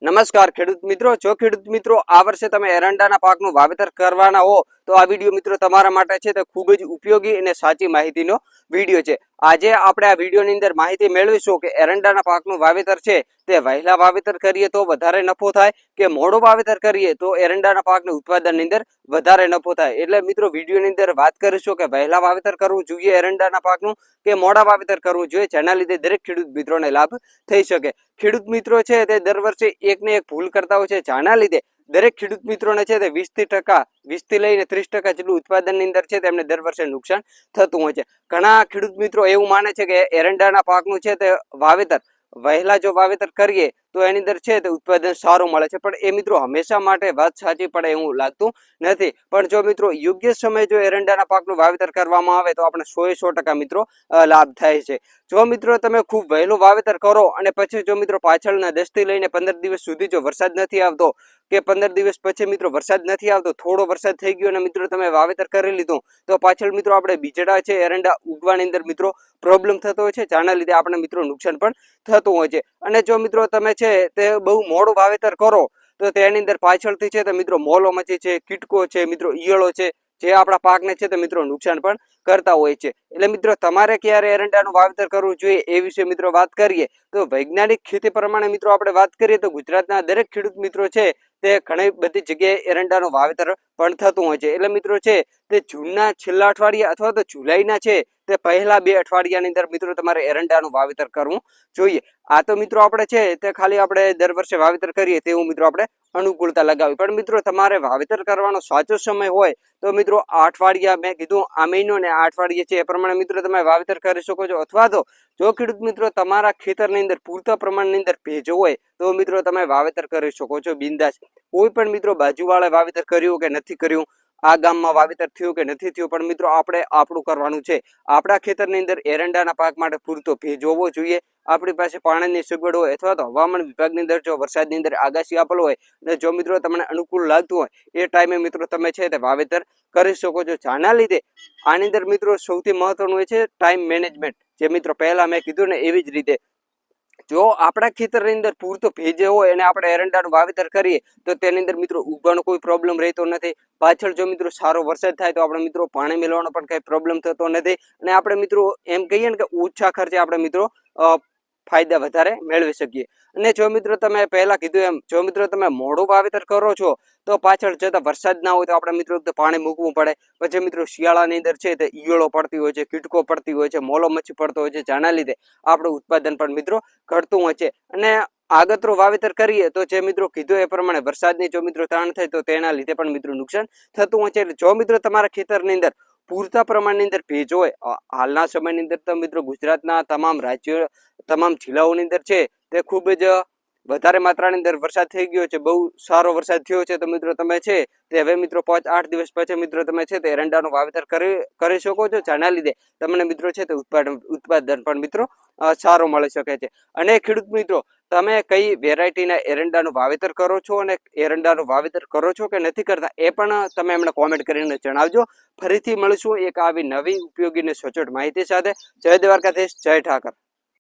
નમસ્કાર ખેડૂત મિત્રો, જો ખેડૂત મિત્રો આ વર્ષે તમે એરંડાના પાકનું વાવેતર કરવાના હો તો આ વિડીયો મિત્રો તમારા માટે છે તે ખૂબ જ ઉપયોગી અને સાચી માહિતીનો વિડીયો છે. આજે આપણે આ વિડીયોની અંદર માહિતી મેળવીશું કે એરંડાના પાકનું વાવેતર છે તે વહેલા વાવેતર કરીએ તો વધારે નફો થાય કે મોડું વાવેતર કરીએ તો એરંડાના પાકનું ઉત્પાદનની અંદર વધારે નફો થાય. એટલે મિત્રો વિડીયોની અંદર વાત કરીશું કે વહેલા વાવેતર કરવું જોઈએ એરંડાના પાકનું કે મોડા વાવેતર કરવું જોઈએ, જેના લીધે દરેક ખેડૂત મિત્રોને લાભ થઈ શકે. ખેડૂત મિત્રો છે તે દર વર્ષે એકને એક ભૂલ કરતા હોય છે, જેના લીધે દરેક ખેડૂત મિત્રોને છે તે 20% થી લઈને 30% જેટલું ઉત્પાદનની અંદર છે તેમને દર વર્ષે નુકસાન થતું હોય છે. ઘણા ખેડૂત મિત્રો એવું માને છે કે એરંડાના પાકનું છે તે વાવેતર વહેલા જો વાવેતર કરીએ તો એની અંદર છે તે ઉત્પાદન સારું મળે છે, પણ એ મિત્રો હંમેશા માટે વાત સાચી પડે એવું લાગતું નથી. પણ જો મિત્રો યોગ્ય સમય જો એરંડાના પાકનું વાવેતર કરવામાં આવે તો આપણે 100% મિત્રો લાભ થાય છે. જો મિત્રો તમે ખૂબ વહેલું વાવેતર કરો અને પછી જો મિત્રો પાછળના 10 થી લઈને 15 દિવસ સુધી જો વરસાદ નથી આવતો કે 15 દિવસ પછી મિત્રો વરસાદ નથી આવતો, થોડો વરસાદ થઈ ગયો અને મિત્રો તમે વાવેતર કરી લીધું તો પાછળ મિત્રો આપણે બીજડા છે એરંડા ઉગવાની અંદર મિત્રો પ્રોબ્લેમ થતો હોય છે, જેના લીધે આપણે મિત્રો નુકસાન પણ થતું હોય છે. અને જો મિત્રો તમે છે તે બહુ મોડું વાવેતર કરો તો તેની અંદર પાછળથી છે તો મિત્રો મોલો મચી છે, કીટકો છે, મિત્રો ઈયળો છે, જે આપણા પાકને છે તે મિત્રો નુકસાન પણ કરતા હોય છે. એટલે મિત્રો તમારે ક્યારે એરંડાનું વાવેતર કરવું જોઈએ એ વિશે મિત્રો વાત કરીએ તો વૈજ્ઞાનિક ખેતી પ્રમાણે મિત્રો આપણે વાત કરીએ તો ગુજરાતના દરેક ખેડૂત મિત્રો છે તે ઘણી બધી જગ્યાએ એરંડાનું વાવેતર પણ થતું હોય છે. એટલે મિત્રો છે તે જૂનના છેલ્લા અઠવાડિયા અથવા તો જુલાઈના છે તે પહેલા 2 અઠવાડિયાની અંદર મિત્રો તમારે એરંડાનું વાવેતર કરવું જોઈએ. આ તો મિત્રો આપણે છે તે ખાલી આપણે દર વર્ષે વાવેતર કરીએ તેવું મિત્રો આપણે અનુકૂળતા લગાવી, પણ મિત્રો તમારે વાવેતર કરવાનો સાચો સમય હોય તો મિત્રો 8 અઠવાડિયા મેં કીધું આ મહિનો ને 8 અઠવાડિયે છે એ પ્રમાણે મિત્રો તમે વાવેતર કરી શકો છો. અથવા તો જો ખેડૂત મિત્રો તમારા ખેતરની અંદર પૂરતા પ્રમાણની અંદર ભેજ હોય તો મિત્રો તમે વાવેતર કરી શકો છો બિંદાસ. કોઈ પણ મિત્રો બાજુવાળા વાવેતર કર્યું કે નથી કર્યું, આ ગામમાં વાવેતર થયું કે નથી થયું, પણ મિત્રો આપણે આપણું કરવાનું છે. આપણા ખેતરની અંદર એરંડાના પાક માટે પૂરતો ભેજ હોવો જોઈએ, આપણી પાસે પાણીની સગવડ હોય અથવા તો હવામાન વિભાગની અંદર જો વરસાદની અંદર આગાહી આપેલ હોય અને જો મિત્રો તમને અનુકૂળ લાગતું હોય એ ટાઈમે મિત્રો તમે છે તે વાવેતર કરી શકો છો. જેના લીધે આની અંદર મિત્રો સૌથી મહત્વનું હોય છે ટાઈમ મેનેજમેન્ટ, જે મિત્રો પહેલા મેં કીધું ને એવી જ રીતે જો આપણા ખેતરની અંદર પૂરતો ભેજ હોય અને આપણે એરંડાનું વાવેતર કરીએ તો તેની અંદર મિત્રો ઉગવાનો કોઈ પ્રોબ્લેમ રહેતો નથી. પાછળ જો મિત્રો સારો વરસાદ થાય તો આપણે મિત્રો પાણી મેળવવાનો પણ કઈ પ્રોબ્લેમ થતો નથી અને આપણે મિત્રો એમ કહીએ ને કે ઓછા ખર્ચે આપણે મિત્રો ફાયદા વધારે મેળવી શકીએ. અને જો મિત્રો તમે પહેલા કીધું એમ જો મિત્રો તમે મોડું વાવેતર કરો છો તો પાછળ જતા વરસાદ ના હોય તો આપણે મિત્રો પાણી મૂકવું પડે. પછી મિત્રો શિયાળાની અંદર છે તે ઈયળો પડતી હોય છે, કીટકો પડતી હોય છે, મોલો મચ્છી પડતો હોય છે, જેના લીધે આપણું ઉત્પાદન પણ મિત્રો ઘટતું હોય છે. અને આગતરું વાવેતર કરીએ તો જે મિત્રો કીધું એ પ્રમાણે વરસાદની જો મિત્રો તાણ થાય તો તેના લીધે પણ મિત્રો નુકસાન થતું હોય છે. એટલે જો મિત્રો તમારા ખેતરની અંદર પૂરતા પ્રમાણની અંદર ભેજ હોય, હાલના સમયની અંદર તો મિત્રો ગુજરાતના તમામ રાજ્યો તમામ જિલ્લાઓની અંદર છે તે ખૂબ જ વધારે માત્રાની અંદર વરસાદ થઈ ગયો છે, બહુ સારો વરસાદ થયો છે. તો મિત્રો તમે છે તે હવે મિત્રો 5-8 દિવસ પછી મિત્રો તમે છે તે એરંડાનું વાવેતર કરી શકો છો, જેના લીધે તમને મિત્રો છે તે ઉત્પાદન પણ મિત્રો સારો મળી શકે છે. અને ખેડૂત મિત્રો તમે કઈ વેરાયટીના એરંડાનું વાવેતર કરો છો અને એરંડાનું વાવેતર કરો છો કે નથી કરતા એ પણ તમે એમને કોમેન્ટ કરીને જણાવજો. ફરીથી મળીશું એક આવી નવી ઉપયોગી અને સચોટ માહિતી સાથે. જય દ્વારકાધીશ, જય ઠાકર.